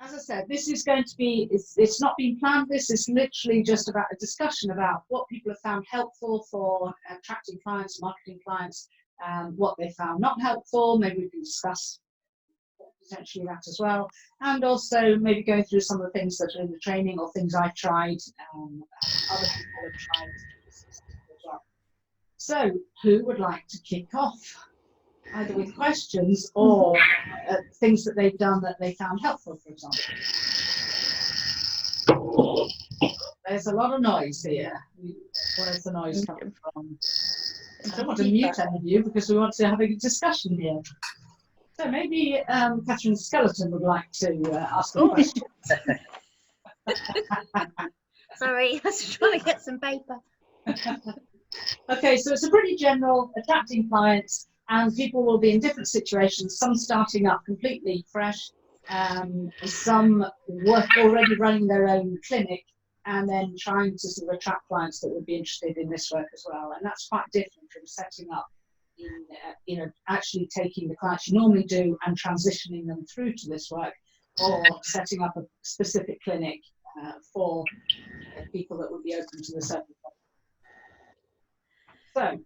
as I said, this is going to be, it's not been planned. This is literally just about a discussion about what people have found helpful for attracting clients, marketing clients, what they found not helpful. Maybe we can discuss potentially that as well. And also maybe going through some of the things that are in the training or things I've tried, other people have tried as well. So who would like to kick off? Either with questions or things that they've done that they found helpful, for example. There's a lot of noise here. Where's the noise coming from? I don't want to mute any of you because we want to have a discussion here. So maybe Catherine Skeleton would like to ask a question. Sorry, I was trying to get some paper. Okay, so it's a pretty general, attracting clients, and people will be in different situations, some starting up completely fresh, some already running their own clinic, and then trying to sort of attract clients that would be interested in this work as well. And that's quite different from setting up in actually taking the clients you normally do and transitioning them through to this work, or setting up a specific clinic for people that would be open to the service. So,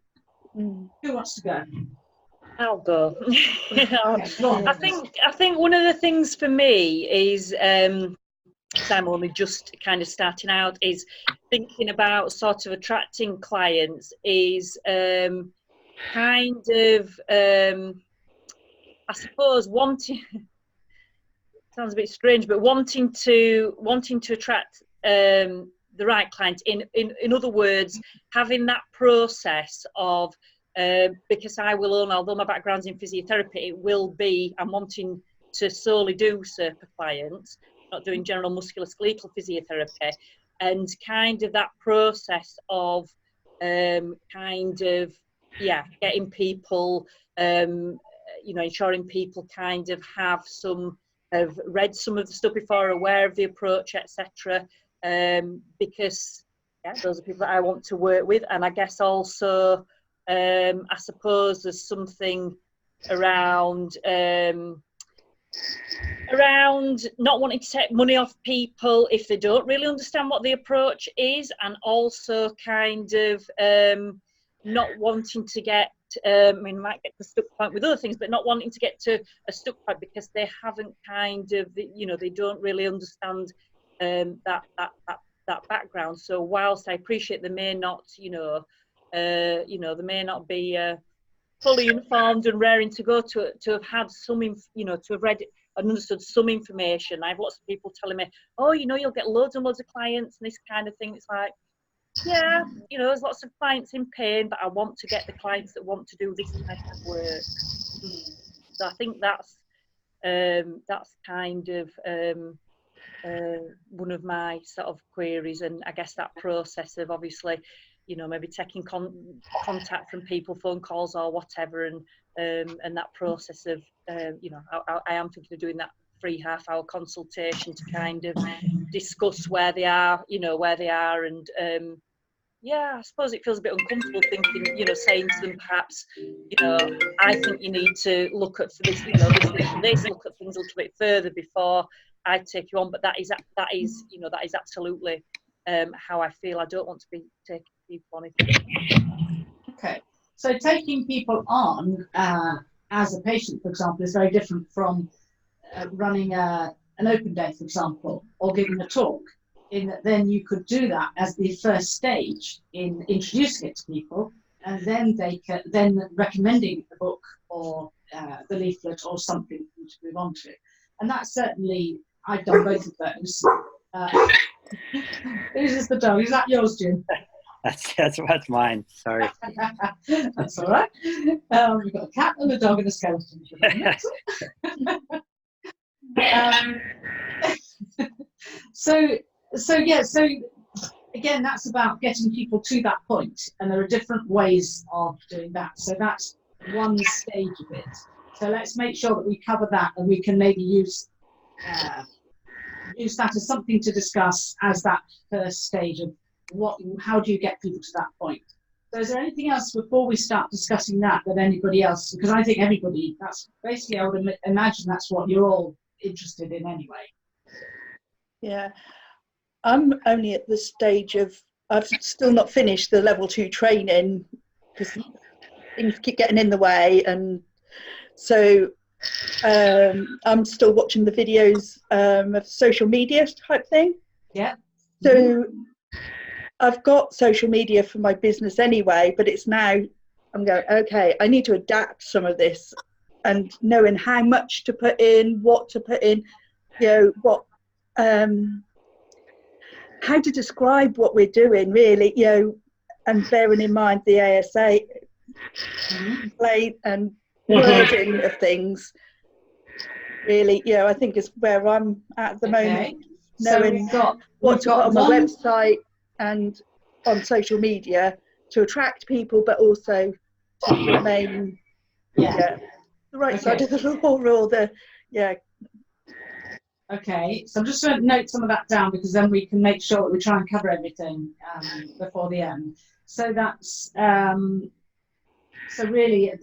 who wants to go? I'll go. I think one of the things for me is, I'm only just kind of starting out, is thinking about sort of attracting clients is kind of, I suppose, wanting, sounds a bit strange, but wanting to attract the right client. In other words, having that process of, because I will own, although my background's in physiotherapy, it will be, I'm wanting to solely do SIRPA clients, not doing general musculoskeletal physiotherapy, and kind of that process of kind of, yeah, getting people, ensuring people kind of have read some of the stuff before, aware of the approach, etc. Because yeah, those are people that I want to work with. And I guess also, I suppose there's something around not wanting to take money off people if they don't really understand what the approach is, and also kind of not wanting to get, I mean, might get to a stuck point with other things, but not wanting to get to a stuck point because they haven't kind of, they don't really understand that background. So whilst I appreciate they may not, they may not be fully informed and raring to go to have had some, to have read and understood some information. I have lots of people telling me, oh, you'll get loads and loads of clients and this kind of thing. It's like, yeah, there's lots of clients in pain, but I want to get the clients that want to do this type of work. So I think that's kind of one of my sort of queries, and I guess that process of obviously, maybe taking contact from people, phone calls or whatever, and that process of, I am thinking of doing that free half-hour consultation to kind of discuss where they are, and yeah, I suppose it feels a bit uncomfortable thinking, saying to them perhaps, I think you need to look at this, this, look at things a little bit further before I take you on. But that is absolutely how I feel. I don't want to be taking people on it. Okay, so taking people on as a patient, for example, is very different from running an open day, for example, or giving a talk. In that, then you could do that as the first stage in introducing it to people, and then recommending the book or the leaflet or something to move on to. And that's certainly, I've done both of those. Whose is the dog? Is that yours, Jim? That's mine. Sorry. That's all right. We've got a cat and a dog and a skeleton. So again, that's about getting people to that point, and there are different ways of doing that. So that's one stage of it. So let's make sure that we cover that, and we can maybe use that as something to discuss as that first stage of how do you get people to that point. So is there anything else before we start discussing that anybody else? Because I think everybody, that's basically, I would imagine that's what you're all interested in anyway. Yeah, I'm only at the stage of, I've still not finished the level 2 training because things keep getting in the way, and so I'm still watching the videos of social media type thing. Yeah. So I've got social media for my business anyway, but it's now I'm going, okay, I need to adapt some of this, and knowing how much to put in, what to put in, what how to describe what we're doing, really, and bearing in mind the ASA play and wording of things, really, I think is where I'm at the moment, knowing what to put on my website and on social media to attract people, but also to remain the right side of the law, or the Okay, so I'm just going to note some of that down, because then we can make sure that we try and cover everything before the end. So that's so really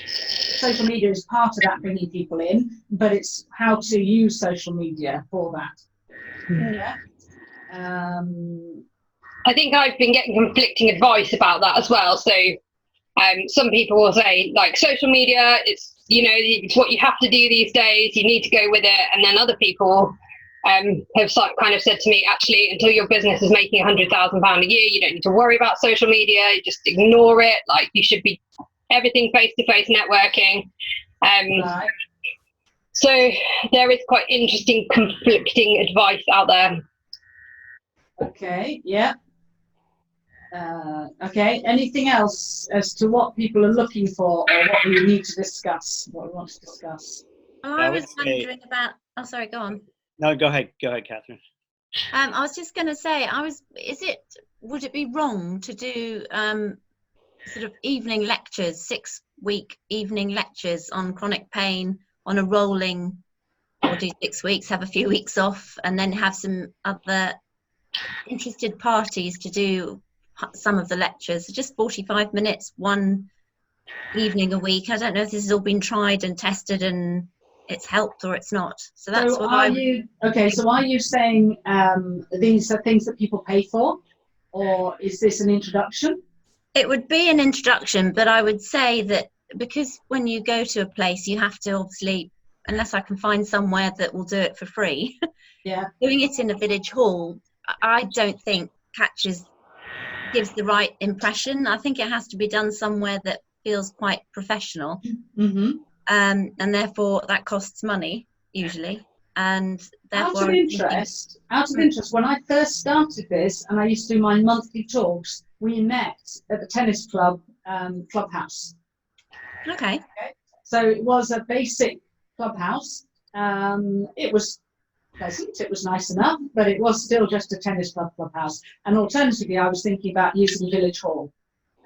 social media is part of that, bringing people in, but it's how to use social media for that. I think I've been getting conflicting advice about that as well. So some people will say, like, social media, it's it's what you have to do these days, you need to go with it. And then other people have kind of said to me, actually, until your business is making £100,000 a year, you don't need to worry about social media, you just ignore it. Like, you should be everything face-to-face networking. Right. So there is quite interesting conflicting advice out there. Okay, yeah. Okay, anything else as to what people are looking for, or what we need to discuss, what we want to discuss? Oh, I was wondering about, oh, sorry, go on. No, go ahead, Catherine. I was just going to say, would it be wrong to do sort of evening lectures, 6-week evening lectures on chronic pain on a rolling, or do 6 weeks, have a few weeks off, and then have some other interested parties to do some of the lectures, just 45 minutes, one evening a week? I don't know if this has all been tried and tested and it's helped or it's not. So that's what are you saying these are things that people pay for, or is this an introduction? It would be an introduction, but I would say that because when you go to a place, you have to obviously, unless I can find somewhere that will do it for free, doing it in a village hall, I don't think gives the right impression. I think it has to be done somewhere that feels quite professional, and therefore that costs money usually. And therefore, out of interest, when I first started this and I used to do my monthly talks, we met at the tennis club clubhouse. Okay. So it was a basic clubhouse. It was pleasant, it was nice enough, but it was still just a tennis clubhouse. And alternatively, I was thinking about using a village hall.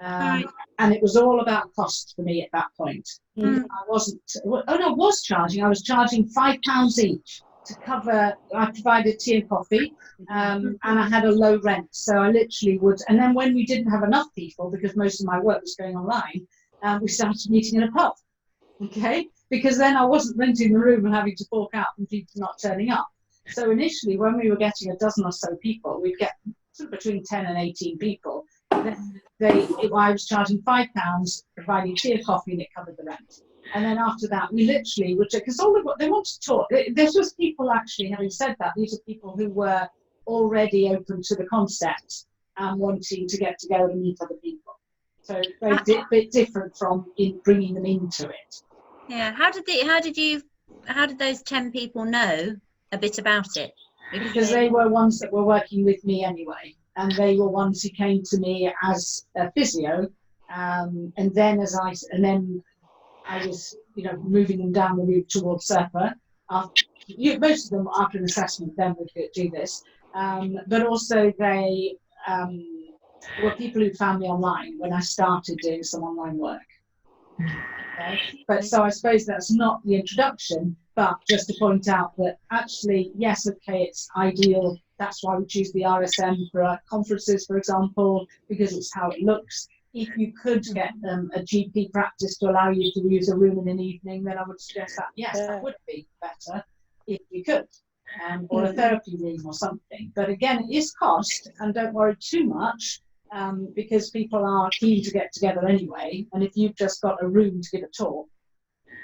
And it was all about cost for me at that point. I was charging £5 each to cover, I provided tea and coffee, and I had a low rent. So I literally would, and then when we didn't have enough people, because most of my work was going online, we started meeting in a pub, because then I wasn't renting the room and having to fork out from people not turning up. So initially, when we were getting a dozen or so people, we'd get sort of between 10 and 18 people. Then I was charging £5, providing tea and coffee, and it covered the rent. And then after that, we literally would, because they want to talk. There's just people, actually, having said that, these are people who were already open to the concept and wanting to get together and meet other people. So very bit different from bringing them into it. Yeah. How did those 10 people know a bit about it? Because they were ones that were working with me anyway, and they were ones who came to me as a physio, and then I was, moving them down the route towards SIRPA. Most of them, after an assessment, then would do this, but also they were people who found me online when I started doing some online work. But so I suppose that's not the introduction, but just to point out that actually, yes, it's ideal. That's why we choose the RSM for our conferences, for example, because it's how it looks. If you could get a GP practice to allow you to use a room in an evening, then I would suggest that, yes, that would be better if you could. or a therapy room or something. But again, it is cost, and don't worry too much, because people are keen to get together anyway. And if you've just got a room to give a talk,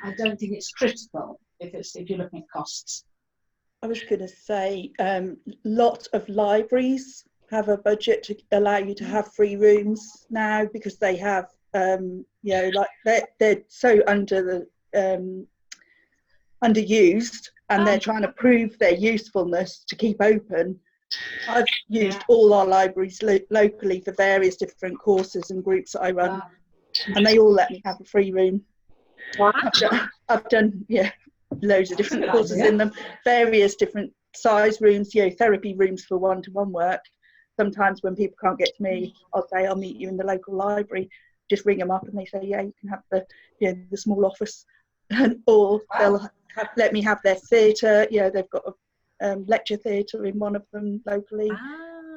I don't think it's critical if you're looking at costs. I was going to say, lot of libraries have a budget to allow you to have free rooms now, because they have, you know, like they're so underused, and they're trying to prove their usefulness to keep open. I've used all our libraries locally for various different courses and groups that I run, and they all let me have a free room. Wow. I've done loads of different courses in them, various different size rooms, you know, therapy rooms for one-to-one work. Sometimes when people can't get to me, I'll say I'll meet you in the local library. Just ring them up and they say, yeah, you can have the small office, or they'll let me have their theatre. You know, they've got a lecture theatre in one of them locally,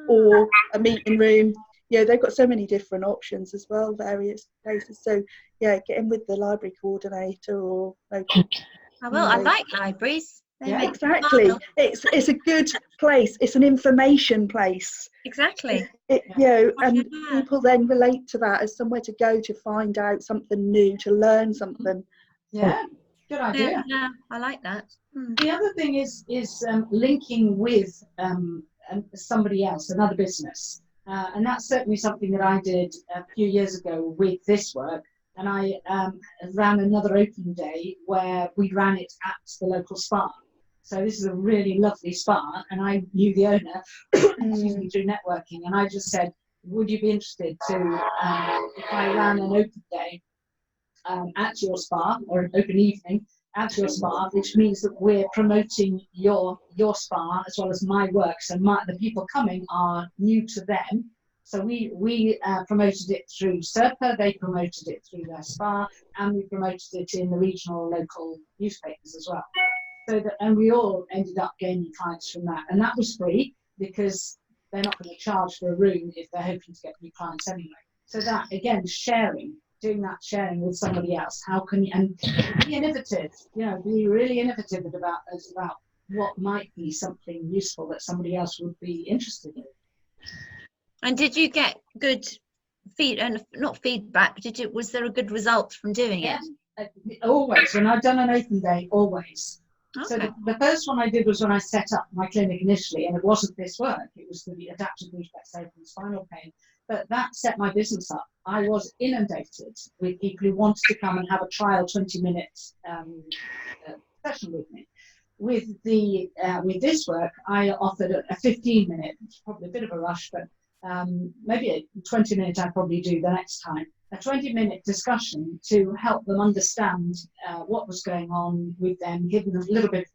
or a meeting room. Yeah, they've got so many different options as well, various places. So yeah, get in with the library coordinator or local. I will. I like libraries. They make exactly. It's a good place. It's an information place. Exactly. You know, and people then relate to that as somewhere to go to find out something new, to learn something. Yeah, good idea. Yeah, I like that. The other thing is linking with somebody else, another business. And that's certainly something that I did a few years ago with this work. And I ran another open day where we ran it at the local spa. So this is a really lovely spa, and I knew the owner excuse me, through networking. And I just said, would you be interested to, if I ran an open day at your spa, or an open evening at your spa, which means that we're promoting your spa as well as my work. So the people coming are new to them. So we promoted it through SIRPA, they promoted it through their spa, and we promoted it in the regional local newspapers as well. So and we all ended up gaining clients from that. And that was free, because they're not going to charge for a room if they're hoping to get new clients anyway. So that, again, doing that sharing with somebody else. How can you, and be innovative, you know, be really innovative about what might be something useful that somebody else would be interested in. And did you get good not feedback? Was there a good result from doing it? Always. When I've done an open day, always. Okay. So the first one I did was when I set up my clinic initially, and it wasn't this work. It was the adaptive reflex therapy and spinal pain. But that set my business up. I was inundated with people who wanted to come and have a trial 20-minute session with me. With this work, I offered a 15-minute, it's probably a bit of a rush, but maybe a 20-minute I'd probably do the next time, a 20-minute discussion to help them understand what was going on with them, giving them a little bit,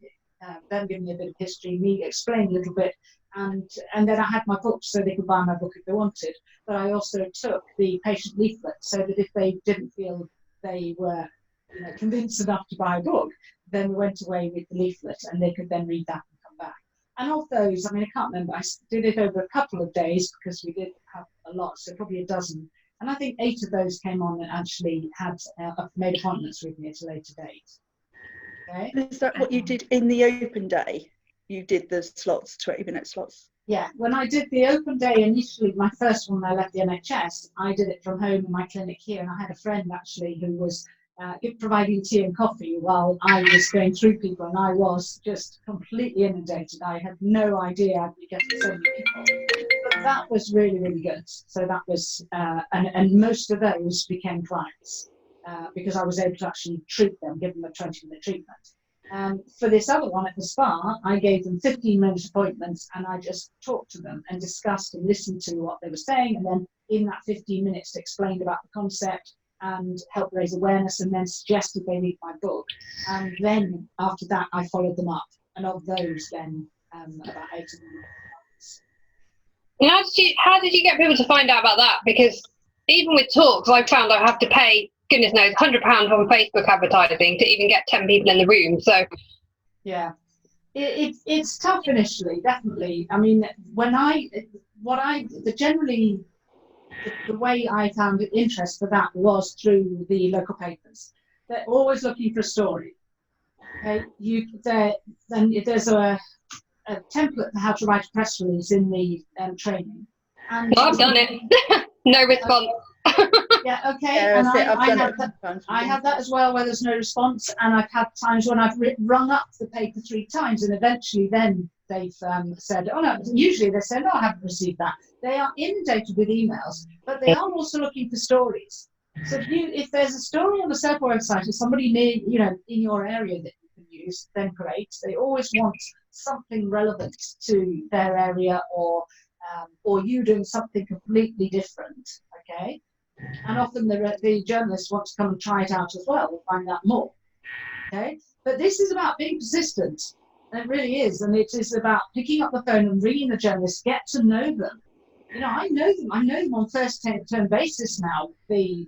them giving me a bit of history, me explaining a little bit, and then I had my book so they could buy my book if they wanted. But I also took the patient leaflet so that if they didn't feel they were convinced enough to buy a book, then we went away with the leaflet and they could then read that and come back. And of those, I mean, I can't remember, I did it over a couple of days because we did have a lot, so probably a dozen. And I think 8 of those came on and actually had made appointments with me at a later date. Okay. Is that what you did in the open day? You did the slots, 20-minute slots? Yeah, when I did the open day initially, my first one when I left the NHS, I did it from home in my clinic here, and I had a friend actually who was providing tea and coffee while I was going through people, and I was just completely inundated. I had no idea I'd be getting so many people. But that was really, really good. So that was, and most of those became clients because I was able to actually treat them, give them a 20-minute treatment. For this other one at the spa, I gave them 15-minute appointments, and I just talked to them and discussed and listened to what they were saying, and then in that 15 minutes explained about the concept and helped raise awareness, and then suggested they read my book. And then after that, I followed them up, and of those, then about 8 of them. And how did you get people to find out about that? Because even with talks, I found I have to pay, goodness knows, £100 on Facebook advertising to even get 10 people in the room. So yeah, it's tough initially, definitely. I mean, the way I found interest for that was through the local papers. They're always looking for a story. Okay, there's template for how to write a press release in the training. And I've done it. No response. Yeah, okay. Yeah, And I've done it I have that as well, where there's no response, and I've had times when I've rung up the paper 3 times, and eventually then they've said, oh no, usually they say, no, I haven't received that. They are inundated with emails, but they are also looking for stories. So if there's a story on the SIRPA website or somebody near, in your area that you can use, then great. They always want something relevant to their area, or you doing something completely different, okay? And often the journalists want to come and try it out as well and find out more, okay? But this is about being persistent, and it really is, and it is about picking up the phone and ringing the journalists, get to know them. I know them on first term basis now, the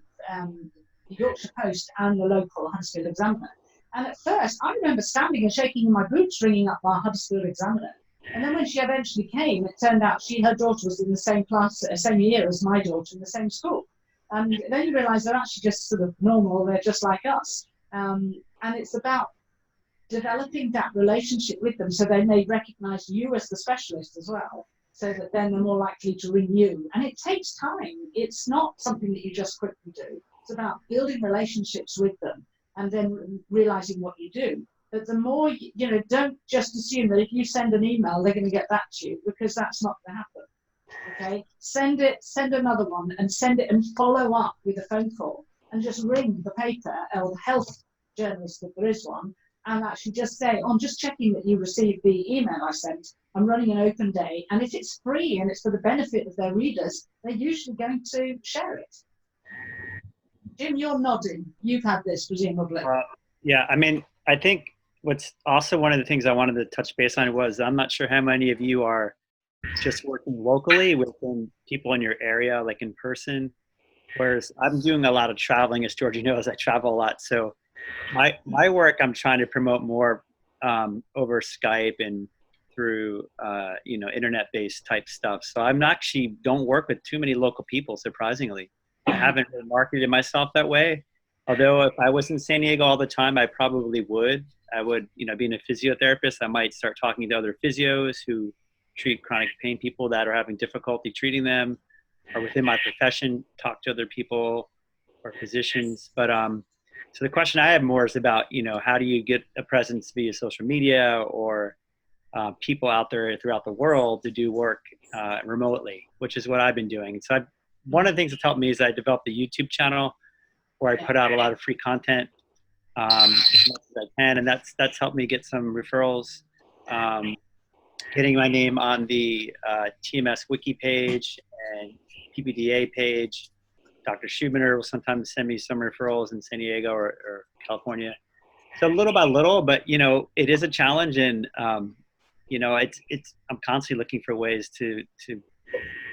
Yorkshire Post and the local Huddersfield Examiner. And at first, I remember standing and shaking in my boots, ringing up our Huddersfield Examiner. And then when she eventually came, it turned out her daughter was in the same class, same year as my daughter in the same school. And then you realise they're actually just sort of normal, they're just like us. And it's about developing that relationship with them so they may recognise you as the specialist as well, so that then they're more likely to ring you. And it takes time. It's not something that you just quickly do. It's about building relationships with them and then realising what you do. But the more, don't just assume that if you send an email, they're going to get back to you, because that's not going to happen. Okay, send another one, and send it and follow up with a phone call, and just ring the paper or the health journalist if there is one, and actually just say, I'm just checking that you received the email I sent. I'm running an open day, and if it's free and it's for the benefit of their readers, they're usually going to share it. Jim, you're nodding. You've had this, presumably. Yeah, I mean, I think what's also one of the things I wanted to touch base on was, I'm not sure how many of you are just working locally within people in your area, like in person, whereas I'm doing a lot of traveling, as Georgie knows. I travel a lot, so my work I'm trying to promote more over Skype and through internet-based type stuff. So I'm actually don't work with too many local people, surprisingly. I haven't really marketed myself that way, although if I was in San Diego all the time, I probably would. I would, being a physiotherapist, I might start talking to other physios who treat chronic pain people that are having difficulty treating them, or within my profession, talk to other people or physicians. But so the question I have more is about, how do you get a presence via social media or people out there throughout the world to do work remotely, which is what I've been doing. So one of the things that's helped me is I developed a YouTube channel where I put out a lot of free content as much as I can, and that's helped me get some referrals. Getting my name on the TMS wiki page and PPDA page. Dr. Schubiner will sometimes send me some referrals in San Diego or California. So little by little, but it is a challenge, and it's I'm constantly looking for ways to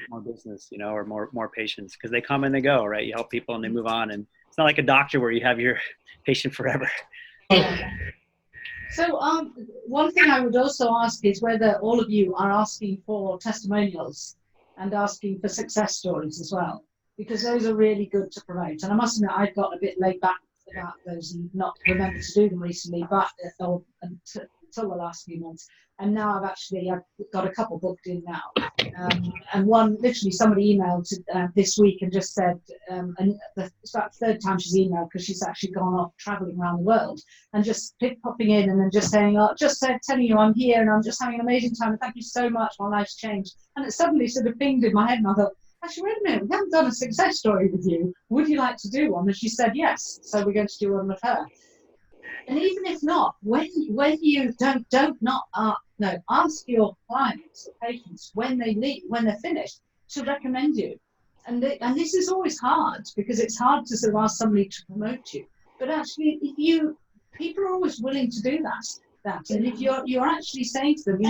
more business, or more patients, because they come and they go, right? You help people and they move on, and it's not like a doctor where you have your patient forever. So one thing I would also ask is whether all of you are asking for testimonials and asking for success stories as well, because those are really good to promote. And I must admit, I've got a bit laid back about those and not remembered to do them recently, but until the last few months. And now I've got a couple booked in now. And one, literally somebody emailed this week and just said, and it's about the 3rd time she's emailed, because she's actually gone off traveling around the world, and just popping in and then just saying, telling you I'm here and I'm just having an amazing time and thank you so much, my life's changed. And it suddenly sort of pinged in my head, and I thought, actually, wait a minute, we haven't done a success story with you. Would you like to do one? And she said yes, so we're going to do one with her. And even if not, when you ask your clients or patients when they leave, when they're finished, to recommend you. And this is always hard, because it's hard to sort of ask somebody to promote you. But actually, people are always willing to do that. And if you're actually saying to them,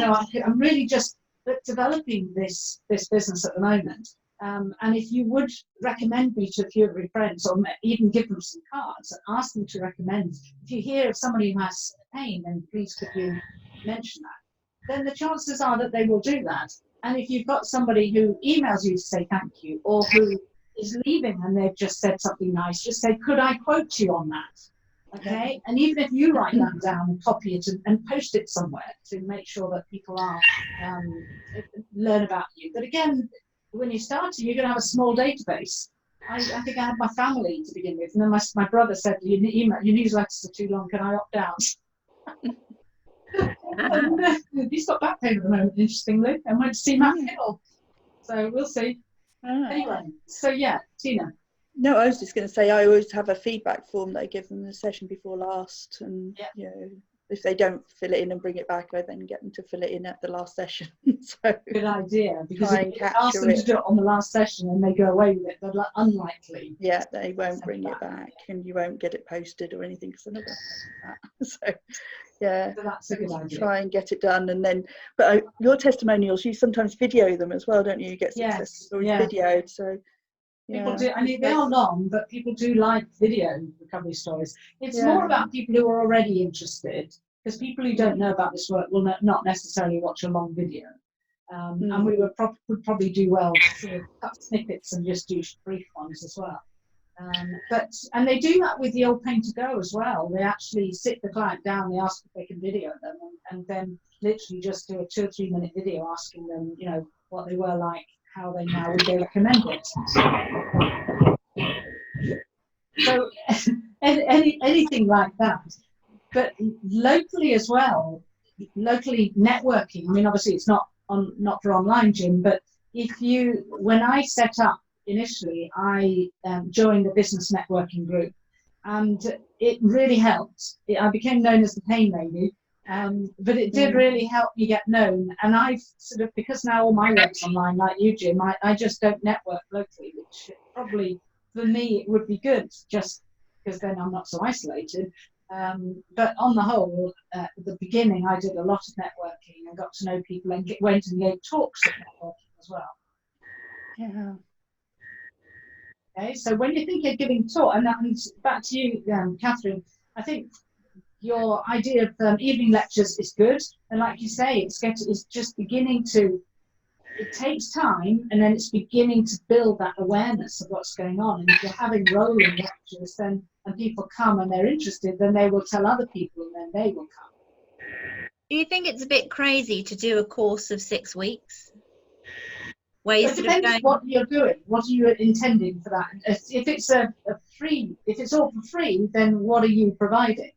I'm really just developing this business at the moment. And if you would recommend me to a few of your friends, or even give them some cards and ask them to recommend, if you hear of somebody who has pain, then please could you mention that, then the chances are that they will do that. And if you've got somebody who emails you to say thank you, or who is leaving and they've just said something nice, just say, could I quote you on that? Okay, and even if you write that down and copy it and post it somewhere to make sure that people are learn about you. But again, when you start, you're going to have a small database. I think I had my family to begin with, and then my brother said, your newsletters are too long, can I opt out? He's got back pain at the moment, interestingly, and went to see Matt Hill. So we'll see. Anyway, so yeah, Tina. No, I was just going to say I always have a feedback form that I give them the session before last, and you know, if they don't fill it in and bring it back, I then get them to fill it in at the last session. So good idea, because try if and you ask them to do it on the last session and they go away with it, they're unlikely. Yeah, they won't bring it back, and you won't get it posted or anything because they're not going to post that. So yeah, so that's a good idea. Try and get it done, and then. But your testimonials, you sometimes video them as well, don't you? You get success stories videoed, so. People do, I mean, they are long, but people do like video recovery stories. It's more about people who are already interested, because people who don't know about this work will not necessarily watch a long video. And we would probably do well to sort of cut snippets and just do brief ones as well. And they do that with the old Pain to Go as well. They actually sit the client down, they ask if they can video them, and then literally just do a 2 or 3 minute video asking them, you know, what they were like, how they now would they recommend it. So anything like that. But locally as well, locally networking, I mean, obviously it's not for online, Jim, but when I set up initially, I joined a business networking group, and it really helped. I became known as the Pain Lady. But it did really help me get known, and I've sort of, because now all my work's online like you, Jim, I just don't network locally, which probably for me it would be good, just because then I'm not so isolated. But on the whole, at the beginning I did a lot of networking and got to know people and went and gave talks at networking as well. Yeah. Okay, so when you think of giving talk, and back to you, Catherine, I think your idea of evening lectures is good, and like you say, it's just beginning to. It takes time, and then it's beginning to build that awareness of what's going on. And if you're having rolling lectures, and people come and they're interested, then they will tell other people, and then they will come. Do you think it's a bit crazy to do a course of 6 weeks? Where you it depends what you're doing. What are you intending for that? If it's if it's all for free, then what are you providing?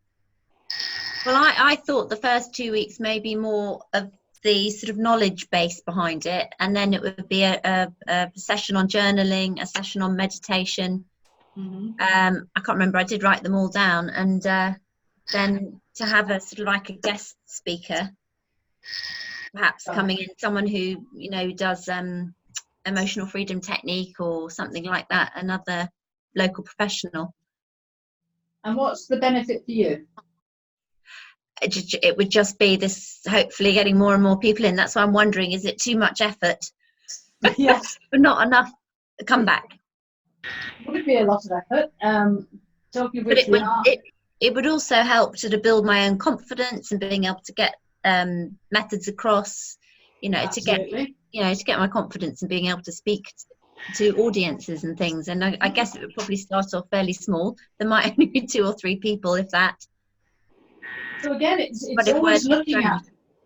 Well, I thought the first 2 weeks may be more of the sort of knowledge base behind it, and then it would be a session on journaling, a session on meditation. I can't remember, I did write them all down, and then to have a sort of like a guest speaker, perhaps coming in, someone who, you know, does emotional freedom technique or something like that, another local professional. And what's the benefit for you? It would just be this, hopefully getting more and more people in. That's why I'm wondering, is it too much effort? Yes. But not enough comeback? Would it be a lot of effort? Talking of which, it would also help to build my own confidence and being able to get methods across, you know, absolutely. to get my confidence and being able to speak to audiences and things. And I guess it would probably start off fairly small. There might only be 2 or 3 people, if that. So again, it's always looking at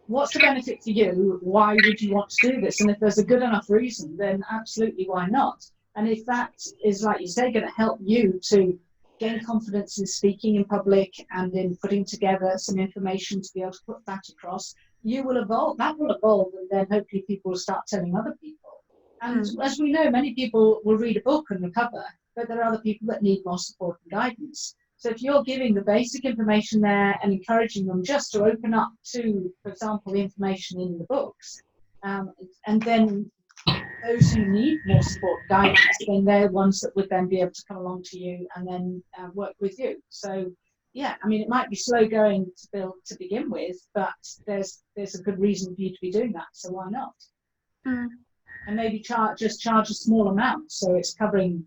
what's the benefit for you, why would you want to do this, and if there's a good enough reason, then absolutely, why not? And if that is, like you say, going to help you to gain confidence in speaking in public and in putting together some information to be able to put that across, you will evolve, that will evolve, and then hopefully people will start telling other people. And as we know, many people will read a book and recover, but there are other people that need more support and guidance. So if you're giving the basic information there and encouraging them just to open up to, for example, the information in the books, and then those who need more support guidance, then they're ones that would then be able to come along to you and then work with you. So yeah, I mean, it might be slow going to build to begin with, but there's a good reason for you to be doing that. So why not? And maybe just charge a small amount so it's covering.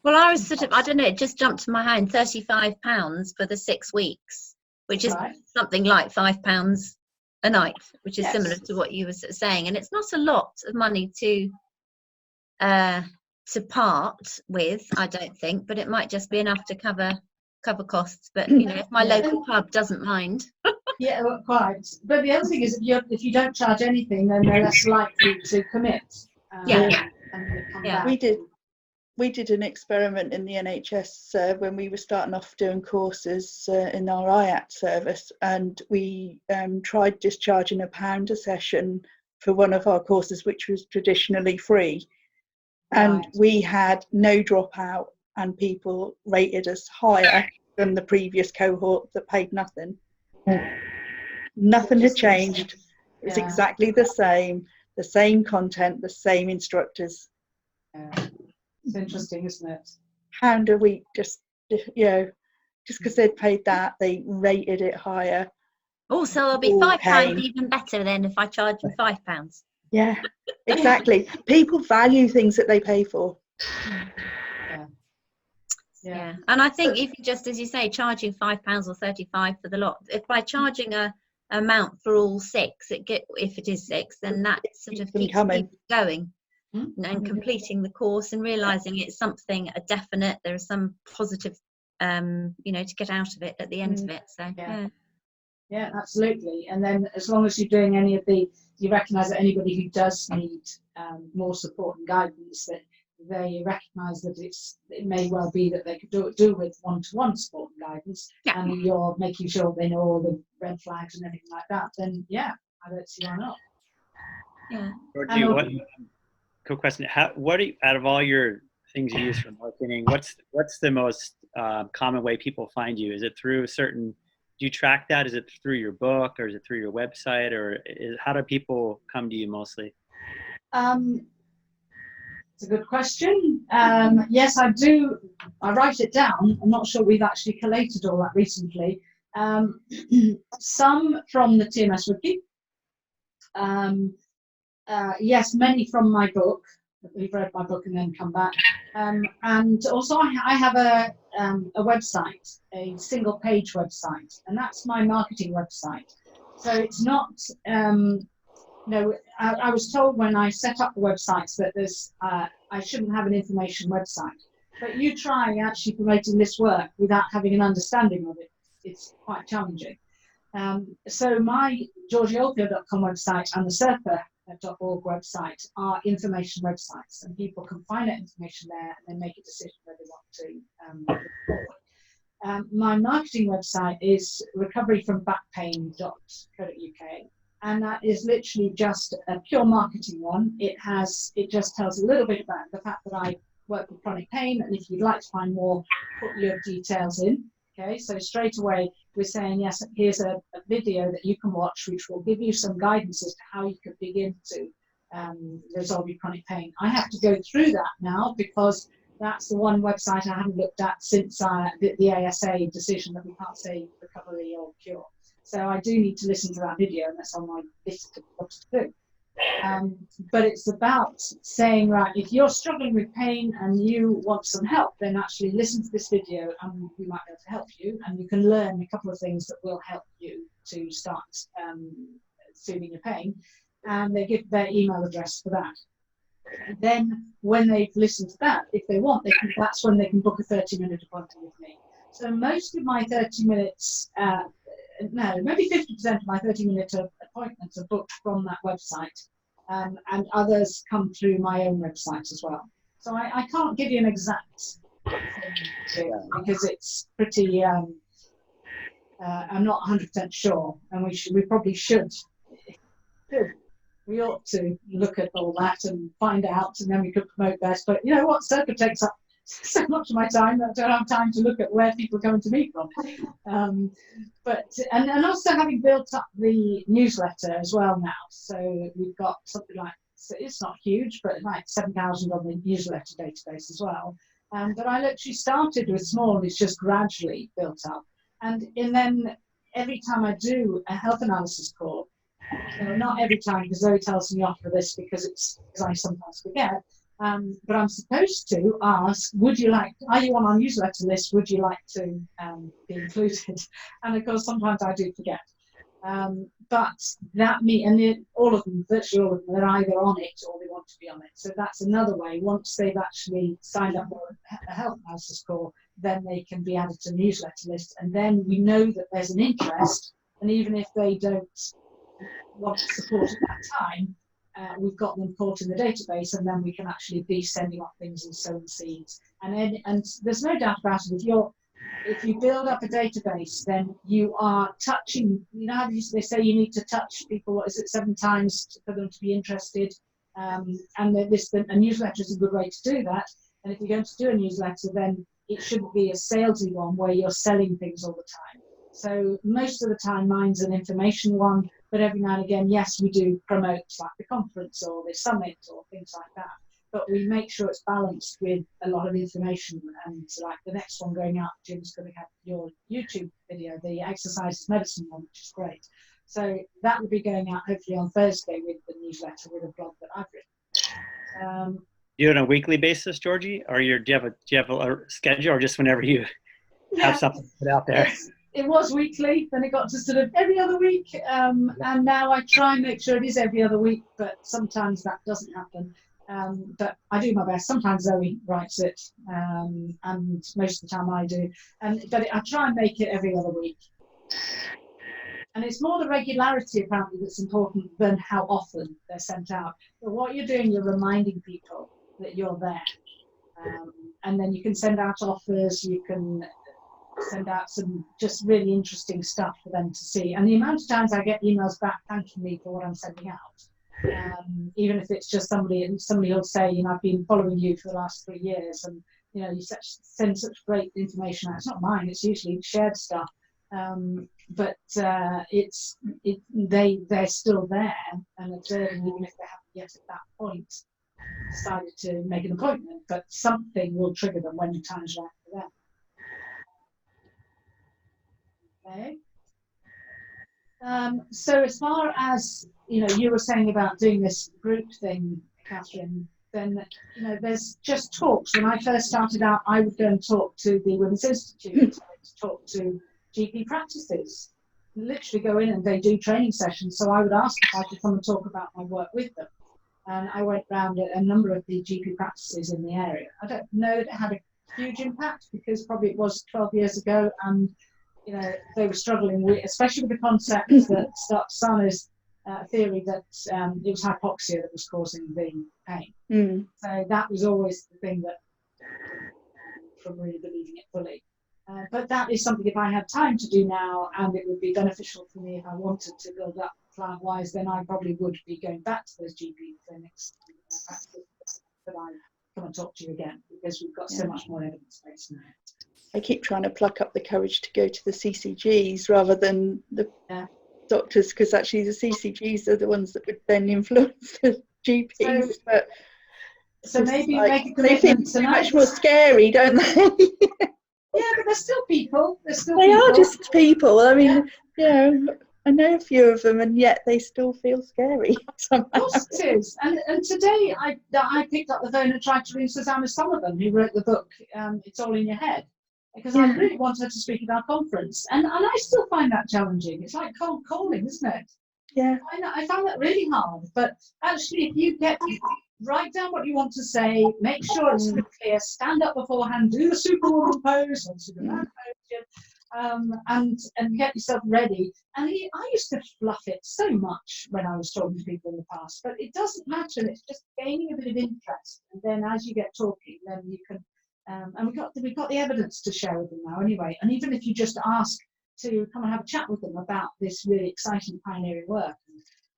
Well, I was I don't know, it just jumped to my mind, £35 for the 6 weeks, which is something like £5 a night, which is similar to what you were saying. And it's not a lot of money to part with, I don't think, but it might just be enough to cover cover costs, but you know, if my Yeah. local pub doesn't mind. Yeah, well, quite. But the other thing is, if you don't charge anything, then they're less likely to commit. Yeah. And come Yeah. back. We did an experiment in the NHS when we were starting off doing courses in our IAT service, and we tried just charging £1 a session for one of our courses, which was traditionally free, and Right. we had no dropout, and people rated us higher than the previous cohort that paid nothing. Nothing had changed. It was Yeah. exactly the same content, the same instructors. Yeah. It's interesting, isn't it? £1 a week, just because they'd paid that, they rated it higher. Oh, so it'll be All £5 pain. even better than if I charge them £5. Yeah, exactly. People value things that they pay for. Yeah, and I think if you just, as you say, charging £5 or 35 for the lot, if by charging a amount for all 6, if it is 6, then that sort of them keeps coming. people going and completing the course and realizing it's something a definite. There is some positive, you know, to get out of it at the end of it. So yeah, absolutely. And then as long as you're doing you recognise that anybody who does need more support and guidance, that they recognise that it may well be that they could do with one-to-one support and guidance, and you're making sure they know all the red flags and everything like that, then I don't see why not. Yeah. Georgie, quick question. What do you, out of all your things you use for marketing, what's the most common way people find you? Is it through do you track that? Is it through your book, or is it through your website, or how do people come to you mostly? It's a good question. Yes, I do. I write it down. I'm not sure we've actually collated all that recently. Some from the TMS Wiki. Yes, many from my book. We've read my book and then come back. And also I have a website, a single page website, and that's my marketing website. So it's not, I was told when I set up the websites that I shouldn't have an information website. But you try actually promoting this work without having an understanding of it. It's quite challenging. So my georgieoldfield.com website and the SIRPA.org website are information websites, and people can find that information there and then make a decision whether they want to. My marketing website is recoveryfrombackpain.co.uk, and that is literally just a pure marketing one. It just tells a little bit about the fact that I work with chronic pain, and if you'd like to find more, put your details in. Okay, so straight away we're saying, yes, here's a video that you can watch which will give you some guidance as to how you could begin to resolve your chronic pain. I have to go through that now because that's the one website I haven't looked at since the ASA decision that we can't say recovery or cure. So I do need to listen to that video, and that's on my list of what to do. But it's about saying, right, if you're struggling with pain and you want some help, then actually listen to this video and we might be able to help you, and you can learn a couple of things that will help you to start soothing your pain, and they give their email address for that. And then when they've listened to that, if they want, that's when they can book a 30-minute appointment with me. So most of my 30 minutes, maybe 50% of my 30-minute appointments are booked from that website, and others come through my own website as well. So I can't give you an exact thing because it's pretty, I'm not 100% sure, and we probably should. We ought to look at all that and find out, and then we could promote that. But you know what, SIRPA takes up so much of my time that I don't have time to look at where people are coming to me from. But also having built up the newsletter as well now, so we've got something like, so it's not huge, but like 7,000 on the newsletter database as well. But I literally started with small, it's just gradually built up, and then every time I do a health analysis call, not every time because Zoe tells me off for this because I sometimes forget. But I'm supposed to ask, are you on our newsletter list? Would you like to be included? And of course, sometimes I do forget. But that virtually all of them, they're either on it or they want to be on it. So that's another way. Once they've actually signed up for a health analysis call, then they can be added to the newsletter list. And then we know that there's an interest, and even if they don't want support at that time, we've got them caught in the database, and then we can actually be sending off things and sowing seeds. And there's no doubt about it, if you build up a database, then you are touching, you know how they say you need to touch people, 7 times for them to be interested? And a newsletter is a good way to do that. And if you're going to do a newsletter, then it shouldn't be a salesy one where you're selling things all the time. So most of the time mine's an information one, but every now and again, yes, we do promote like the conference or the summit or things like that. But we make sure it's balanced with a lot of information. And like the next one going out, Jim's going to have your YouTube video, the exercise is medicine one, which is great. So that will be going out hopefully on Thursday with the newsletter, with a blog that I've written. You do it on a weekly basis, Georgie, or do you have a schedule, or just whenever you have something put out there? It was weekly, then it got to sort of every other week, and now I try and make sure it is every other week, but sometimes that doesn't happen. But I do my best. Sometimes Zoe writes it, and most of the time I do. But I try and make it every other week. And it's more the regularity, apparently, that's important than how often they're sent out. But what you're doing, you're reminding people that you're there. And then you can send out offers, you can send out some just really interesting stuff for them to see. And the amount of times I get emails back thanking me for what I'm sending out, even if it's just somebody will say, you know, I've been following you for the last 3 years, and you know, you send such great information out. It's not mine, it's usually shared stuff. But they're still there and observing, even if they haven't yet at that point decided to make an appointment, but something will trigger them when the time's right for them. Okay. So as far as, you know, you were saying about doing this group thing, Catherine, then, you know, there's just talks. When I first started out, I would go and talk to the Women's Institute, to talk to GP practices, literally go in and they do training sessions. So I would ask if I could come and talk about my work with them. And I went round a number of the GP practices in the area. I don't know that it had a huge impact because probably it was 12 years ago, and you know, they were struggling with, especially with the concept that Sana's theory that it was hypoxia that was causing the pain. So that was always the thing that, from really believing it fully. But that is something, if I had time to do now, and it would be beneficial for me if I wanted to build up client-wise, then I probably would be going back to those GP clinics that I come and talk to you again, because we've got so much more evidence base now. I keep trying to pluck up the courage to go to the CCGs rather than the doctors, because actually the CCGs are the ones that would then influence the GPs. So maybe like, make a they feel commitment so tonight. much more scary, don't they? Yeah, but they're still people. They are just people. I mean, you know, I know a few of them, and yet they still feel scary somehow. Of course it is. And today I picked up the phone and tried to ring Susanna Sullivan, who wrote the book It's All in Your Head, because I really wanted her to speak at our conference, and I still find that challenging. It's like cold calling, isn't it? Yeah. I found that really hard. But actually, if you write down what you want to say, make sure it's clear, stand up beforehand, do the Superwoman pose or Superman pose, and get yourself ready. And I used to fluff it so much when I was talking to people in the past, but it doesn't matter. It's just gaining a bit of interest, and then as you get talking, then you can. And we've got the evidence to share with them now anyway. And even if you just ask to come and have a chat with them about this really exciting pioneering work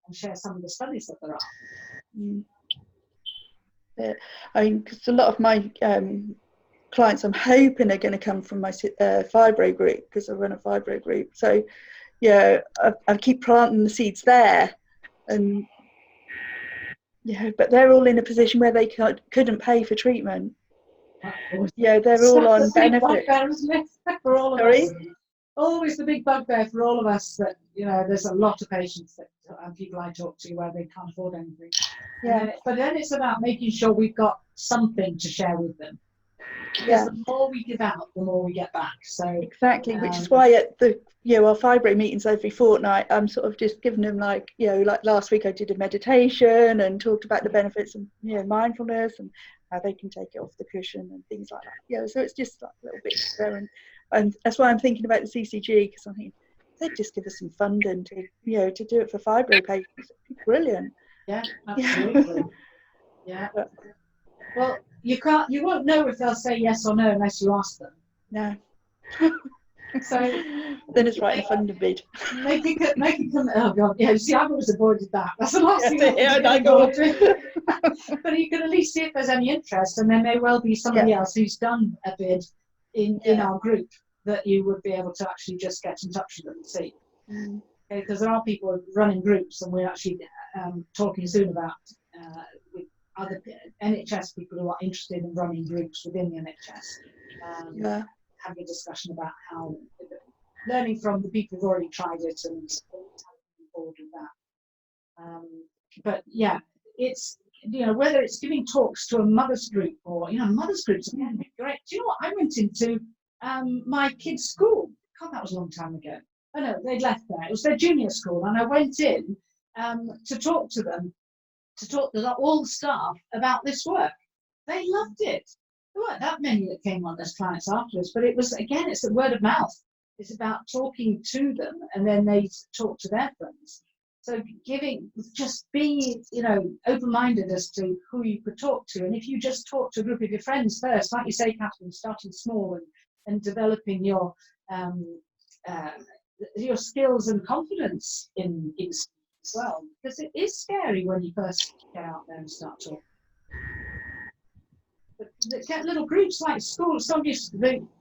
and share some of the studies that there are. I mean, because a lot of my clients, I'm hoping, are going to come from my fibro group, because I run a fibro group. So, yeah, I keep planting the seeds there, and but they're all in a position where they couldn't pay for treatment. Yeah, they're all on benefit. For all of us. Always the big bugbear for all of us, that, you know, there's a lot of patients and people I talk to where they can't afford anything. But then it's about making sure we've got something to share with them. Because Yeah. the more we give out, the more we get back. So Exactly, which is why at the our fibro meetings every fortnight, I'm sort of just giving them like like last week I did a meditation and talked about the benefits of mindfulness and how they can take it off the cushion and things like that. So it's just like a little bit there, and that's why I'm thinking about the CCG, because I think they'd just give us some funding to to do it for fibro patients. It'd be brilliant. yeah, absolutely. Yeah. Well, you won't know if they'll say yes or no unless you ask them. No. So then it's writing a funding bid. Make it come. Oh God, yeah. See, I've always avoided that. That's the last thing Yeah, I I go. want to do. But you can at least see if there's any interest, and there may well be somebody else who's done a bid in our group that you would be able to actually just get in touch with them and see. Because there are people running groups, and we're actually talking soon about with other NHS people who are interested in running groups within the NHS. Having a discussion about how learning from the people who've already tried it and moving forward with that. But yeah, it's whether it's giving talks to a mother's group or mother's groups are great. Do you know what? I went into my kids' school. God, that was a long time ago. Oh no, they'd left there. It was their junior school, and I went in to talk to them, to talk to all the staff about this work. They loved it. There weren't that many that came on as clients afterwards, but it was, again, it's the word of mouth. It's about talking to them, and then they talk to their friends. So just be, open-minded as to who you could talk to. And if you just talk to a group of your friends first, like you say, Catherine, starting small and developing your skills and confidence in as well, because it is scary when you first get out there and start talking. But get little groups like school,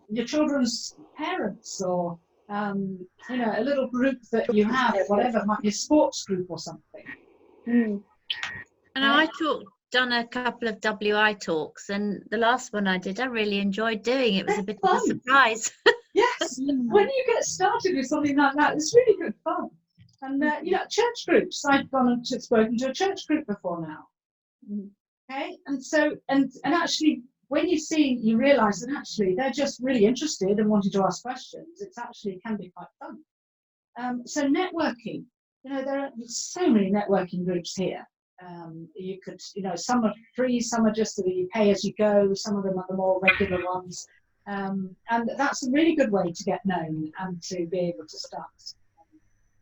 your children's parents, or a little group that you have, whatever, it might be a sports group or something. And I done a couple of WI talks, and the last one I did, I really enjoyed doing. It was a bit of a surprise. Yes, when you get started with something like that, it's really good fun. And church groups, I've gone and spoken to a church group before now. Okay, and so and actually, when you realise that actually they're just really interested and wanting to ask questions, it actually can be quite fun. So networking, there are so many networking groups here. You could, some are free, some are just that you pay as you go, some of them are the more regular ones, and that's a really good way to get known and to be able to start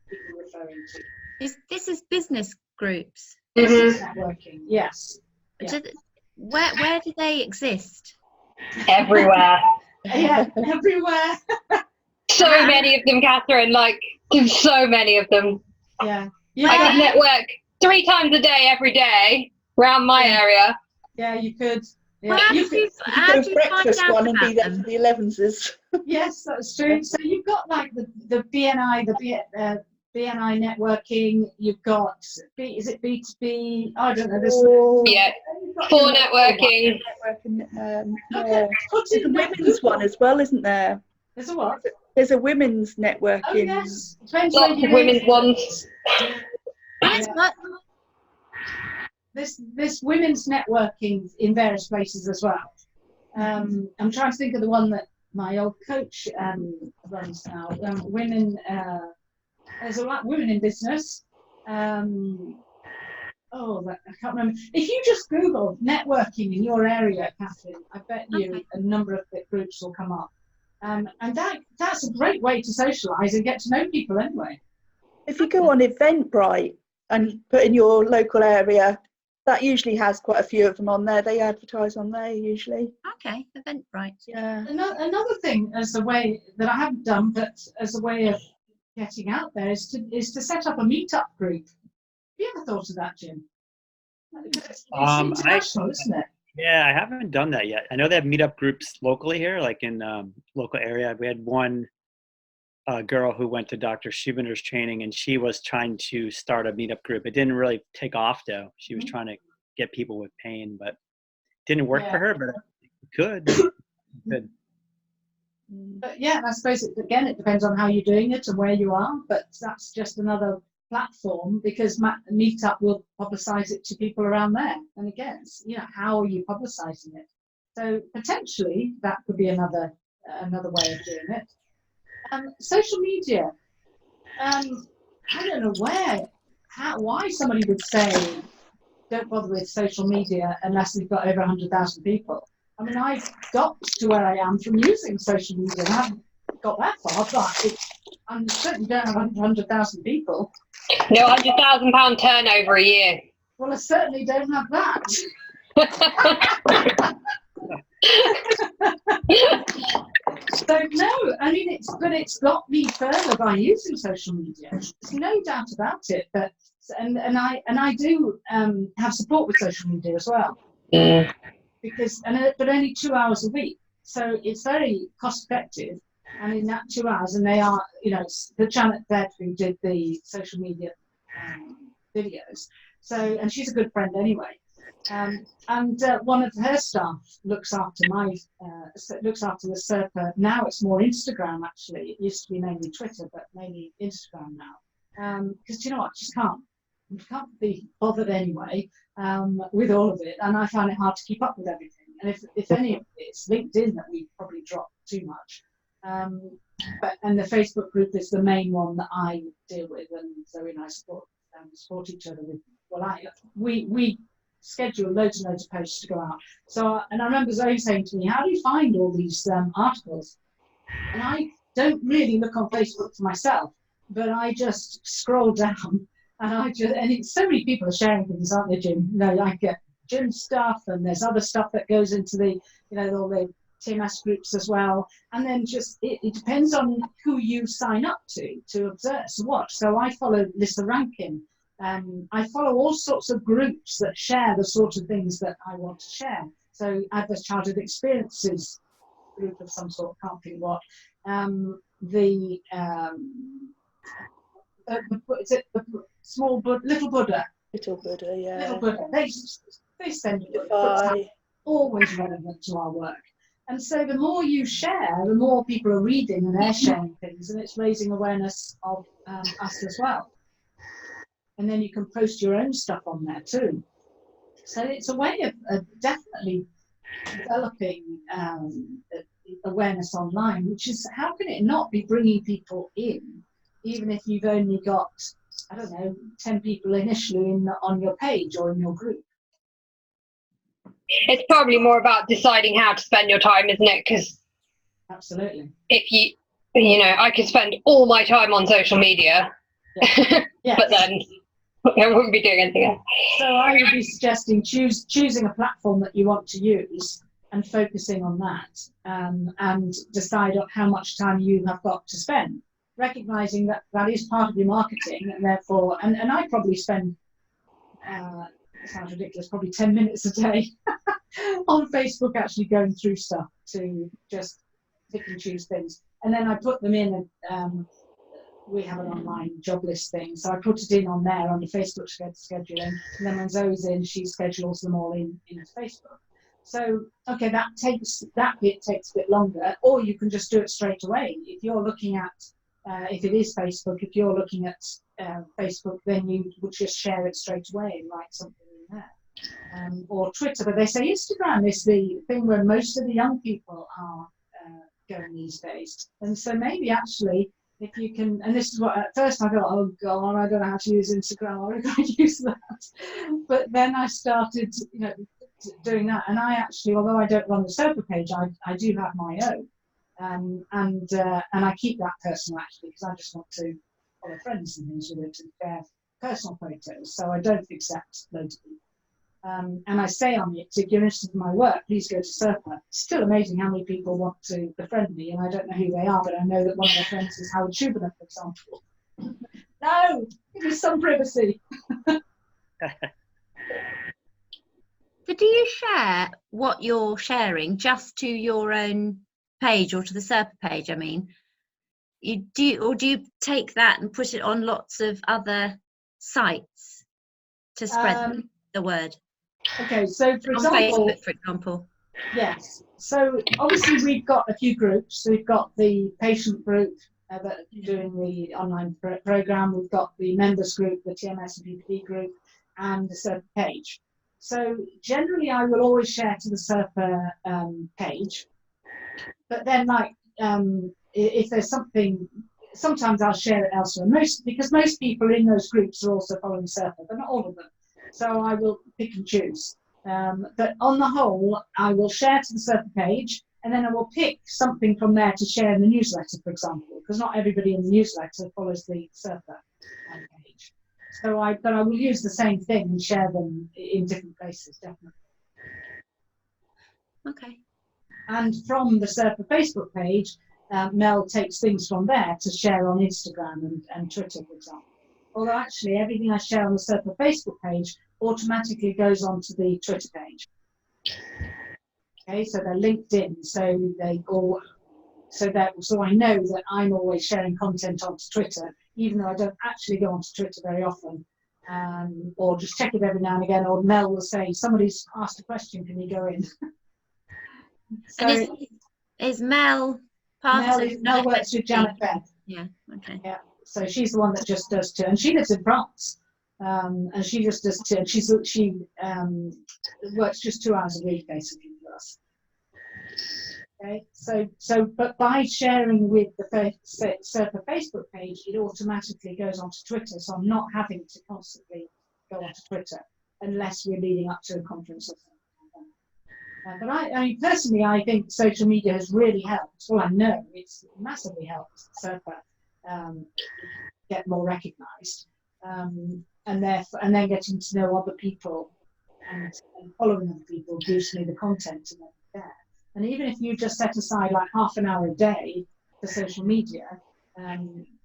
people referring to. This is business groups. This is networking, yes. Yeah. Where do they exist? Everywhere. Yeah, everywhere. So many of them, Catherine. Like, so many of them. Yeah. I could network 3 times a day, every day, around my area. Yeah, you could. Yeah. How You do you Go breakfast find out one and be about there them? for the 11s. Yes, that's true. So you've got like the BNI, BNI networking. You've got is it B2B? I don't know. Yeah, for networking. Okay. There's a women's one as well, isn't there? There's a what? There's a women's networking. Oh yes. Depends Lots where you of go. women's ones. Yeah. This women's networking in various places as well. I'm trying to think of the one that my old coach runs now. Women. There's a lot women in business. I can't remember. If you just Google networking in your area, Catherine, I bet you a number of groups will come up. And that's a great way to socialise and get to know people anyway. If you go on Eventbrite and put in your local area, that usually has quite a few of them on there. They advertise on there usually. Okay, Eventbrite. Yeah. Another thing as a way that I haven't done, but as a way of getting out there is to set up a meetup group. Have you ever thought of that, Jim? It's international, isn't it? Yeah, I haven't done that yet. I know they have meetup groups locally here, like in local area. We had one girl who went to Dr. Schubinder's training, and she was trying to start a meetup group. It didn't really take off, though. She was trying to get people with pain, but it didn't work for her, but it could. Good. But yeah, I suppose it depends on how you're doing it and where you are, but that's just another platform, because Meetup will publicize it to people around there. And again, how are you publicizing it? So potentially that could be another way of doing it. Social media. I don't know why somebody would say don't bother with social media unless we've got over 100,000 people. I mean, I've got to where I am from using social media. I haven't got that far, but I certainly don't have 100,000 people. No, £100,000 turnover a year. Well, I certainly don't have that. So no, I mean it's got me further by using social media. There's no doubt about it. But and I do have support with social media as well. Because but only 2 hours a week, so it's very cost effective. And in that 2 hours, and they are, the Janet Baird who did the social media videos. So, and she's a good friend anyway. And one of her staff looks after the SIRPA. Now it's more Instagram actually. It used to be mainly Twitter, but mainly Instagram now. Because you know what, I can't be bothered anyway with all of it, and I find it hard to keep up with everything. And if any of it's LinkedIn that we probably dropped too much. And the Facebook group is the main one that I deal with, and Zoe and I support each other with. Well, we schedule loads and loads of posts to go out. So, and I remember Zoe saying to me, "How do you find all these articles?" And I don't really look on Facebook for myself, but I just scroll down, and it's so many people are sharing things, aren't they, Jim? I get gym stuff, and there's other stuff that goes into the, all the TMS groups as well. And then just it depends on who you sign up to observe, to watch. So I follow Lisa Rankin. I follow all sorts of groups that share the sort of things that I want to share. So Adverse Childhood Experiences group of some sort, can't think what. Is it the Little Buddha? Little Buddha, yeah. Little Buddha. They send always relevant to our work. And so the more you share, the more people are reading and they're sharing things, and it's raising awareness of us as well. And then you can post your own stuff on there too. So it's a way of definitely developing awareness online, which is, how can it not be bringing people in, even if you've only got, 10 people initially on your page or in your group? It's probably more about deciding how to spend your time, isn't it? Because absolutely, if I could spend all my time on social media, yes. But then I wouldn't be doing anything else. So I would be suggesting choosing a platform that you want to use and focusing on that, and decide on how much time you have got to spend, recognizing that is part of your marketing, and therefore, and I probably spend, it sounds ridiculous, probably 10 minutes a day on Facebook actually going through stuff to just pick and choose things. And then I put them in, we have an online job list thing, so I put it in on there on the Facebook scheduling, and then when Zoe's in, she schedules them all in Facebook. So, okay, that bit takes a bit longer, or you can just do it straight away. If you're looking at, if it is Facebook, if you're looking at Facebook, then you would just share it straight away and write something in there. Or Twitter, but they say Instagram is the thing where most of the young people are going these days. And so maybe actually, if you can, and this is what at first I thought, oh God, I don't know how to use Instagram, I'm going to use that. But then I started, doing that, and I actually, although I don't run the SIRPA page, I do have my own, and I keep that personal actually, because I just want to follow friends and things with it and share personal photos, so I don't accept loads of people. And I say on it, if you're interested in my work, please go to SIRPA. It's still amazing how many people want to befriend me, and I don't know who they are, but I know that one of their friends is Howard Schubiner, for example. No, give me some privacy. So do you share what you're sharing just to your own page or to the SIRPA page? I mean, do you take that and put it on lots of other sites to spread the word? Okay, so for on example, Facebook, for example. Yes. So obviously we've got a few groups. We've got the patient group that are doing the online program. We've got the members group, the TMS and PPD group, and the SIRPA page. So generally, I will always share to the SIRPA page. But then, like, if there's something, sometimes I'll share it elsewhere. Because most people in those groups are also following SIRPA, but not all of them. So I will pick and choose. But on the whole, I will share to the SIRPA page, and then I will pick something from there to share in the newsletter, for example, because not everybody in the newsletter follows the SIRPA page. So I will use the same thing and share them in different places, definitely. Okay. And from the SIRPA Facebook page, Mel takes things from there to share on Instagram and Twitter, for example. Although actually everything I share on the SIRPA Facebook page automatically goes onto the Twitter page. Okay, so they're linked in, so they all, so I know that I'm always sharing content onto Twitter, even though I don't actually go onto Twitter very often, or just check it every now and again. Or Mel will say, "Somebody's asked a question, can you go in?" So and is Mel part of Mel works with Janet Beth. Yeah. Okay. Yeah, so she's the one that just does two, and she lives in France, and she just does two. She works just 2 hours a week basically for us. Okay, so but by sharing with the SIRPA Facebook page, it automatically goes onto Twitter, so I'm not having to constantly go onto Twitter unless we're leading up to a conference or something. But I mean, personally, I think social media has really helped. Well, I know it's massively helped SIRPA get more recognised, and then getting to know other people and following other people gives me the content to make there. And even if you just set aside like half an hour a day for social media,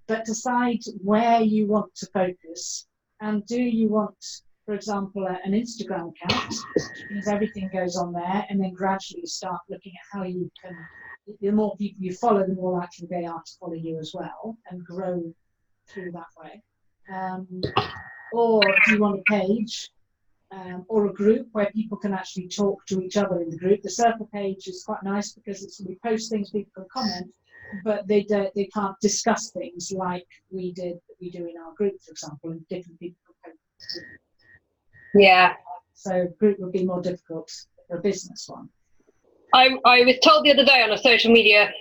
but decide where you want to focus, and do you want, for example, an Instagram account, which means everything goes on there, and then gradually start looking at how you can, the more people you follow, the more likely they are to follow you as well, and grow through that way. Or do you want a page or a group where people can actually talk to each other in the group? The SIRPA page is quite nice because we post things, people can comment, but they can't discuss things like we do in our group, for example, and different people can post. Yeah. So group would be more difficult for a business one. I was told the other day on a social media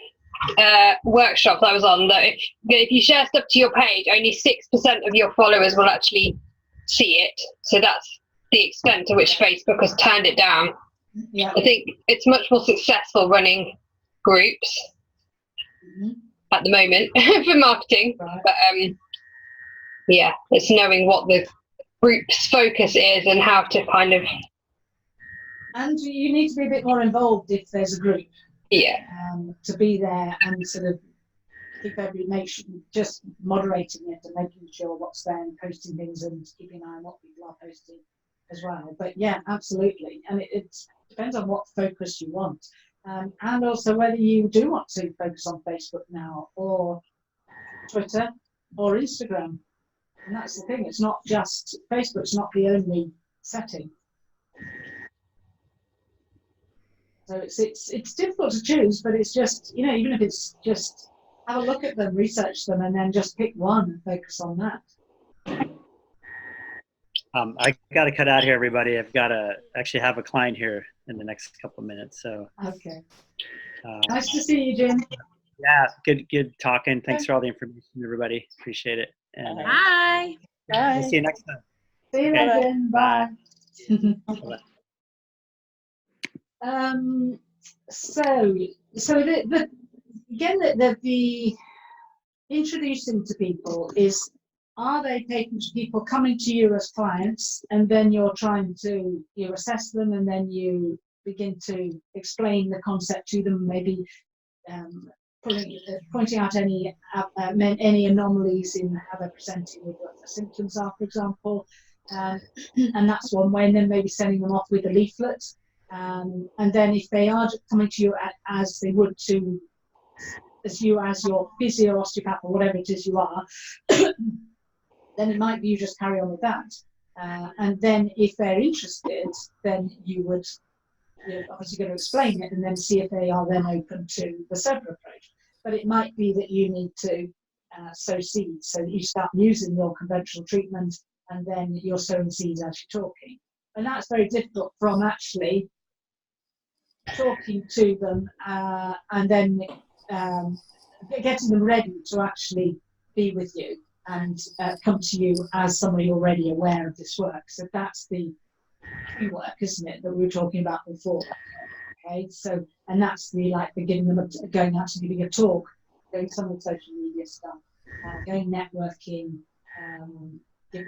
workshop that I was on that if you share stuff to your page, only 6% of your followers will actually see it. So that's the extent to which Facebook has turned it down. Yeah. I think it's much more successful running groups at the moment for marketing. Right. But yeah, it's knowing what the group's focus is and how to kind of. And you need to be a bit more involved if there's a group. Yeah. To be there and sort of just moderating it and making sure what's there and posting things and keeping an eye on what people are posting as well. But yeah, absolutely. And it depends on what focus you want. And also whether you do want to focus on Facebook now or Twitter or Instagram. And that's the thing, it's not just, Facebook's not the only setting. So it's difficult to choose, but it's just, you know, even if it's just have a look at them, research them, and then just pick one and focus on that. I got to cut out here, everybody. I've got to actually have a client here in the next couple of minutes. So okay. Nice to see you, Jim. Yeah, good talking. Thanks for all the information, everybody. Appreciate it. And Bye. Bye. we'll see you next time. See you Okay. again. Bye. Bye-bye. So the introducing to people is, are they people coming to you as clients, and then you assess them, and then you begin to explain the concept to them, maybe pointing out any anomalies in how they're presenting with what the symptoms are, for example, and that's one way, and then maybe sending them off with a leaflet. And then if they are coming to you as they would to as your physio, osteopath, or whatever it is you are, then it might be you just carry on with that. And then if they're interested, then you're obviously going to explain it and then see if they are then open to the SIRPA approach. But it might be that you need to sow seeds, so that you start using your conventional treatment and then you're sowing seeds as you're talking. and that's very difficult from actually talking to them and then getting them ready to actually be with you and come to you as somebody already aware of this work. So that's the key work, isn't it, that we were talking about before? Okay, so, and that's the giving them going out and giving a talk, doing some of the social media stuff, going networking,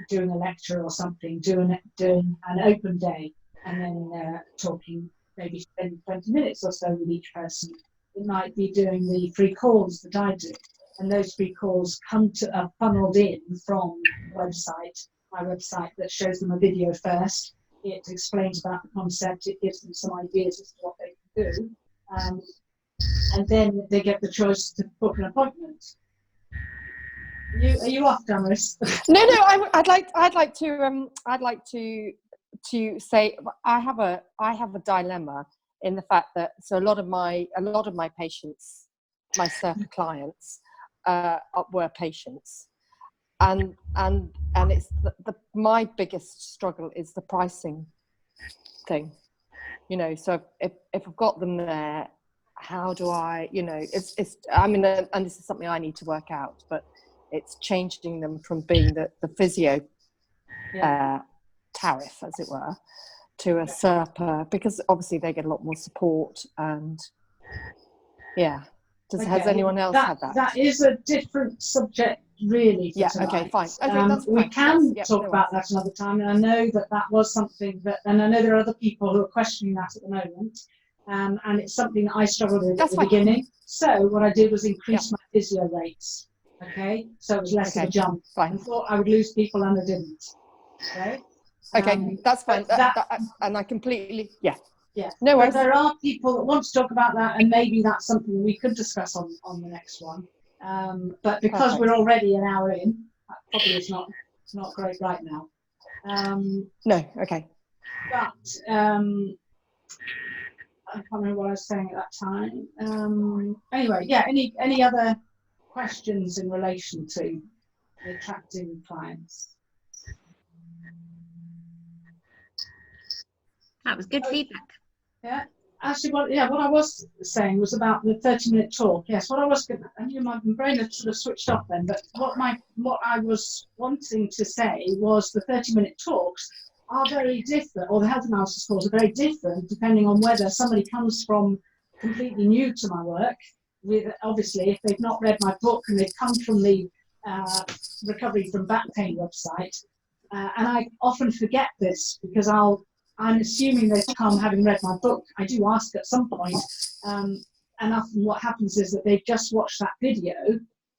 doing a lecture or something, doing an open day, and then talking, maybe spending 20 minutes or so with each person. It might be doing the free calls that I do, and those free calls come to funneled in from the website, my website, that shows them a video first. It explains about the concept, it gives them some ideas as to what they can do, and then they get the choice to book an appointment. Are you off, Damaris? No, I'd like to say I have a dilemma in the fact that a lot of my patients, my SIRPA clients, were patients, and it's my biggest struggle is the pricing thing, you know. So if I've got them there, how do I, you know, I mean, and this is something I need to work out, but it's changing them from being the physio tariff, as it were, to a SIRPA, because obviously they get a lot more support. And has anyone else had that? That is a different subject, really. For tonight. Okay, fine. Okay, that's fine. We can talk about that another time, and I know that was something that, and I know there are other people who are questioning that at the moment, and it's something that I struggled with at the beginning. So what I did was increase my physio rates. Okay, so it was less of a jump. Fine. I thought I would lose people, and I didn't. Okay, that's fine. And I completely, Yeah. No worries. But there are people that want to talk about that, and maybe that's something we could discuss on the next one. But because we're already an hour in, probably it's not great right now. No, okay. But I can't remember what I was saying at that time. Anyway, yeah. Any other questions in relation to attracting clients? That was good feedback. Yeah, actually, what I was saying was about the 30-minute talk. Yes, what I was going to, and my brain had sort of switched off then, but what I was wanting to say was the 30-minute talks are very different, or the health analysis calls are very different, depending on whether somebody comes from completely new to my work, with obviously if they've not read my book and they've come from the Recovery from Back Pain website, and I often forget this because I'm assuming they've come having read my book. I do ask at some point, and often what happens is that they've just watched that video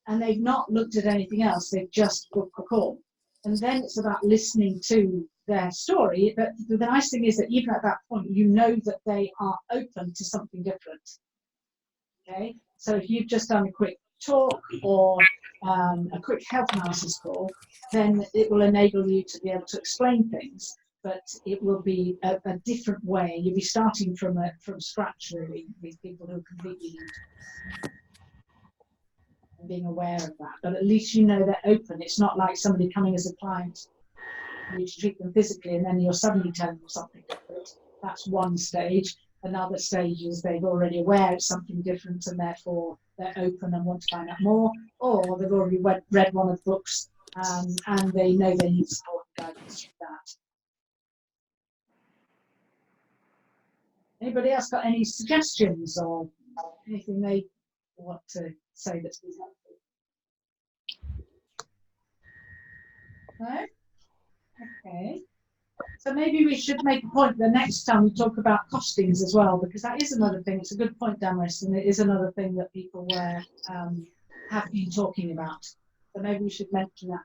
and they've not looked at anything else. They've just booked a call, and then it's about listening to their story. But the nice thing is that even at that point, you know that they are open to something different. Okay, so if you've just done a quick talk or a quick health analysis call, then it will enable you to be able to explain things. But it will be a different way. You'll be starting from scratch, really, with people who are completely new, and being aware of that. But at least you know they're open. It's not like somebody coming as a client, you treat them physically, and then you're suddenly telling them something different. That's one stage. Another stage is they're already aware it's something different, and therefore they're open and want to find out more, or they've already read one of the books and they know they need support and guidance with that. Anybody else got any suggestions or anything they want to say that's been helpful? No? Okay. So maybe we should make a point the next time we talk about costings as well, because that is another thing. It's a good point, Damaris, and it is another thing that people have been talking about. So maybe we should mention that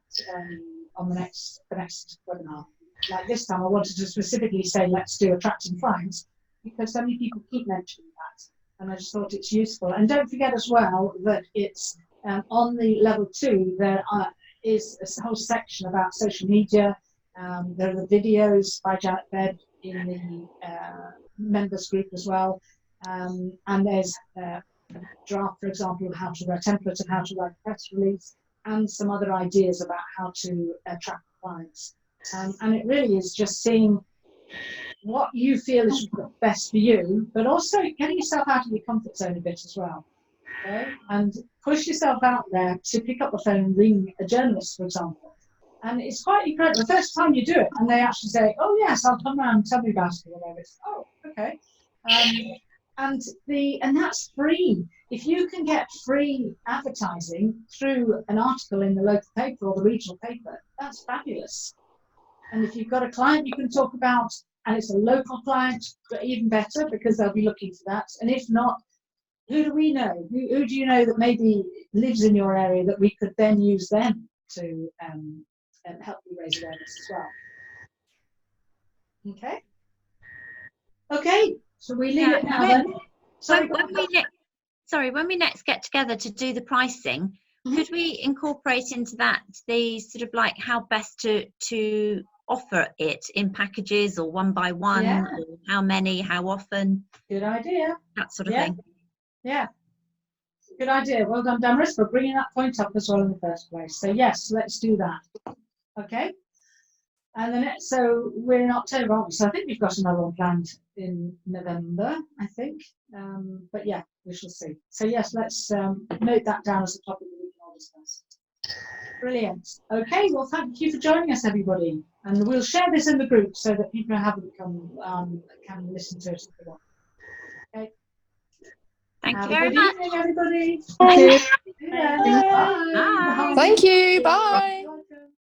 on the next webinar. Like this time, I wanted to specifically say, let's do attracting clients, because so many people keep mentioning that, and I just thought it's useful. And don't forget as well that it's on the level 2, there is a whole section about social media. There are the videos by Janet Bed in the members group as well, and there's a draft, for example, of how to write a template and how to write a press release, and some other ideas about how to attract clients. And it really is just seeing what you feel is best for you, but also getting yourself out of your comfort zone a bit as well. Okay? And push yourself out there to pick up the phone and ring a journalist, for example. And it's quite incredible. The first time you do it, and they actually say, "Oh yes, I'll come round and tell me about it," or whatever. It's, "Oh, okay." And that's free. If you can get free advertising through an article in the local paper or the regional paper, that's fabulous. And if you've got a client you can talk about, and it's a local client, but even better, because they'll be looking for that. And if not, who do we know? Who do you know that maybe lives in your area that we could then use them to help you raise awareness as well? Okay. Okay. So we leave it now then. When we next get together to do the pricing, could we incorporate into that the sort of like how best to offer it in packages or one by one, or how many, how often? Good idea. That sort of thing. Yeah. Good idea. Well done, Damaris, for bringing that point up as well in the first place. So yes, let's do that. Okay. And then so we're in October, aren't we? So I think we've got another one planned in November, I think. But yeah, we shall see. So yes, let's note that down as a topic that we can all discuss. Brilliant. Okay, well, thank you for joining us, everybody. And we'll share this in the group so that people who haven't come can listen to it if they want. Okay. Thank Have you a very good much. evening, everybody. Thank you. Bye. Bye. Thank you. Bye.